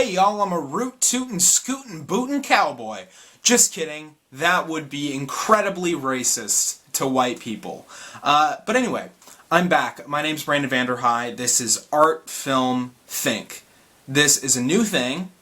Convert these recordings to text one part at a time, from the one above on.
Hey y'all, I'm a root tootin' scootin' bootin' cowboy. Just kidding, that would be incredibly racist to white people. But anyway, I'm back. My name's Brandon Vanderhei. This is Art Film Think. This is a new thing,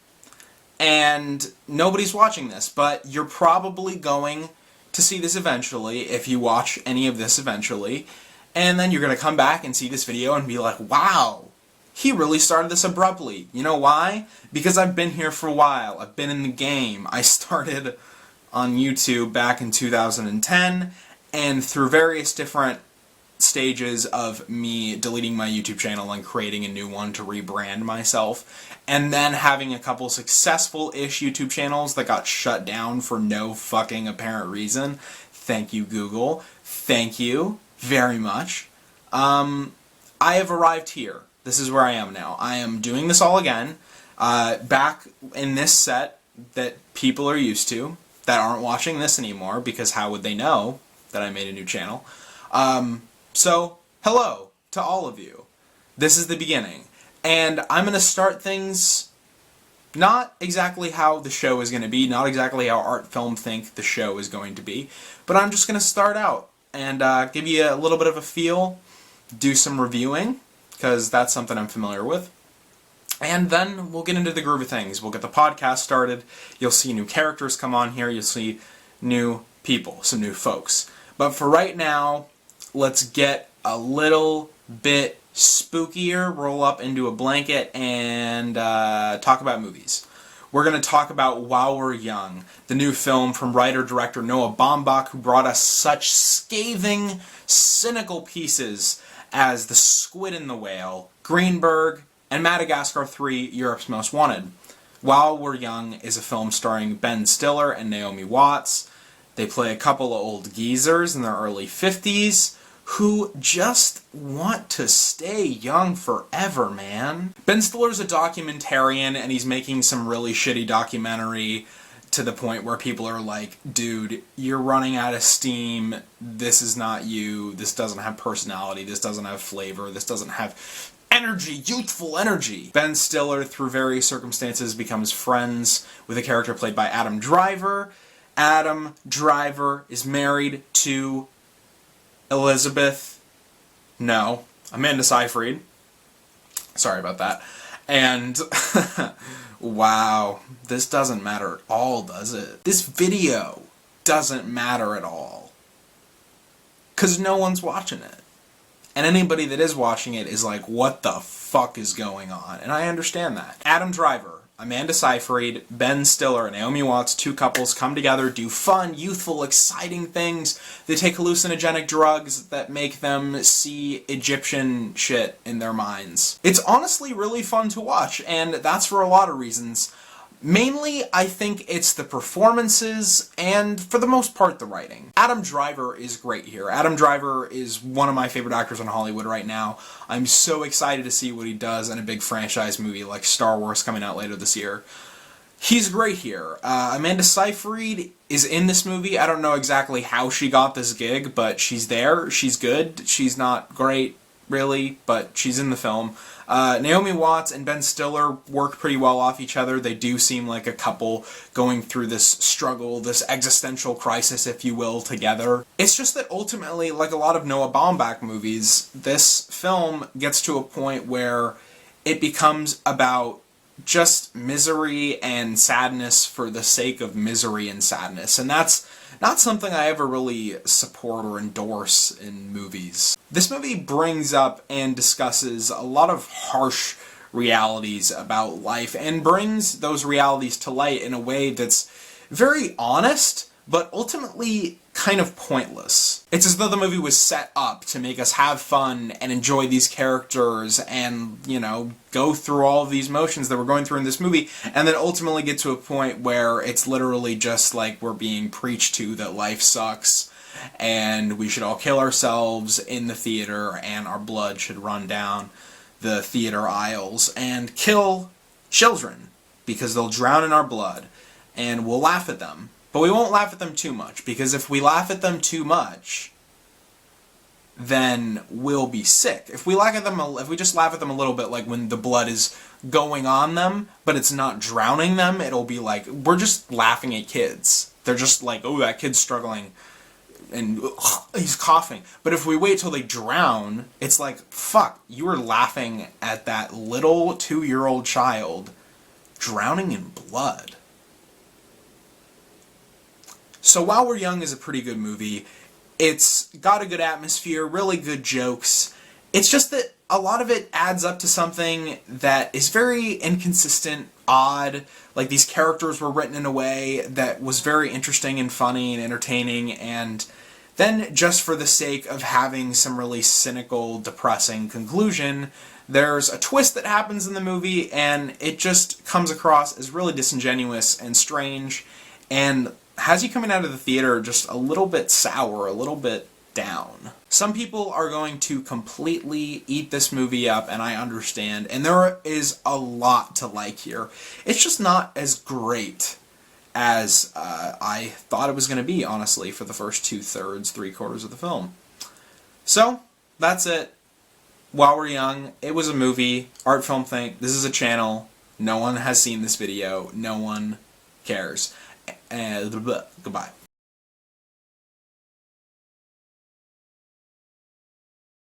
and nobody's watching this, but you're probably going to see this eventually, if you watch any of this eventually, and then you're going to come back and see this video and be like, wow, he really started this abruptly. You know why? Because I've been here for a while. I've been in the game. I started on YouTube back in 2010, and through various different stages of me deleting my YouTube channel and creating a new one to rebrand myself, and then having a couple successful-ish YouTube channels that got shut down for no fucking apparent reason. Thank you, Google. Thank you very much. I have arrived here. This is where I am now. I am doing this all again, back in this set that people are used to, that aren't watching this anymore, because how would they know that I made a new channel? So, hello to all of you. This is the beginning. And I'm going to start things not exactly how the show is going to be, not exactly how Art Film Think the show is going to be, but I'm just going to start out and give you a little bit of a feel, do some reviewing, because that's something I'm familiar with. And then we'll get into the groove of things. We'll get the podcast started. You'll see new characters come on here. You'll see new people, some new folks. But for right now, let's get a little bit spookier, roll up into a blanket, and talk about movies. We're going to talk about While We're Young, the new film from writer-director Noah Baumbach, who brought us such scathing, cynical pieces as The Squid and the Whale, Greenberg, and Madagascar 3, Europe's Most Wanted. While We're Young is a film starring Ben Stiller and Naomi Watts. They play a couple of old geezers in their early 50s who just want to stay young forever, man. Ben Stiller's a documentarian, and he's making some really shitty documentary to the point where people are like, dude, you're running out of steam, this is not you, this doesn't have personality, this doesn't have flavor, this doesn't have energy, youthful energy. Ben Stiller, through various circumstances, becomes friends with a character played by Adam Driver. Adam Driver is married to Amanda Seyfried. Sorry about that. And wow, this doesn't matter at all, does it? This video doesn't matter at all. 'Cause no one's watching it. And anybody that is watching it is like, what the fuck is going on? And I understand that. Adam Driver, Amanda Seyfried, Ben Stiller, and Naomi Watts, two couples, come together, do fun, youthful, exciting things. They take hallucinogenic drugs that make them see Egyptian shit in their minds. It's honestly really fun to watch, and that's for a lot of reasons. Mainly, I think it's the performances, and for the most part, the writing. Adam Driver is great here. Adam Driver is one of my favorite actors in Hollywood right now. I'm so excited to see what he does in a big franchise movie like Star Wars coming out later this year. He's great here. Amanda Seyfried is in this movie. I don't know exactly how she got this gig, but she's there. She's good. She's not great, really, but she's in the film. Naomi Watts and Ben Stiller work pretty well off each other. They do seem like a couple going through this struggle, this existential crisis, if you will, together. It's just that ultimately, like a lot of Noah Baumbach movies, this film gets to a point where it becomes about just misery and sadness for the sake of misery and sadness. And that's not something I ever really support or endorse in movies. This movie brings up and discusses a lot of harsh realities about life and brings those realities to light in a way that's very honest, but ultimately kind of pointless. It's as though the movie was set up to make us have fun and enjoy these characters and, you know, go through all of these motions that we're going through in this movie, and then ultimately get to a point where it's literally just like we're being preached to that life sucks and we should all kill ourselves in the theater and our blood should run down the theater aisles and kill children because they'll drown in our blood, and we'll laugh at them. But we won't laugh at them too much, because if we laugh at them too much, then we'll be sick. If we if we just laugh at them a little bit, like when the blood is going on them, but it's not drowning them, it'll be like, we're just laughing at kids. They're just like, oh, that kid's struggling, and he's coughing. But if we wait till they drown, it's like, fuck, you were laughing at that little 2-year-old child drowning in blood. So While We're Young is a pretty good movie. It's got a good atmosphere, really good jokes. It's just that a lot of it adds up to something that is very inconsistent, odd. Like, these characters were written in a way that was very interesting and funny and entertaining, and then just for the sake of having some really cynical, depressing conclusion, there's a twist that happens in the movie, and it just comes across as really disingenuous and strange, and has you coming out of the theater just a little bit sour, a little bit down. Some people are going to completely eat this movie up, and I understand, and there is a lot to like here. It's just not as great as I thought it was going to be, honestly, for the first 2/3, 3/4 of the film. So, that's it. While We're Young, it was a movie. Art Film Think, this is a channel. No one has seen this video. No one cares. Goodbye.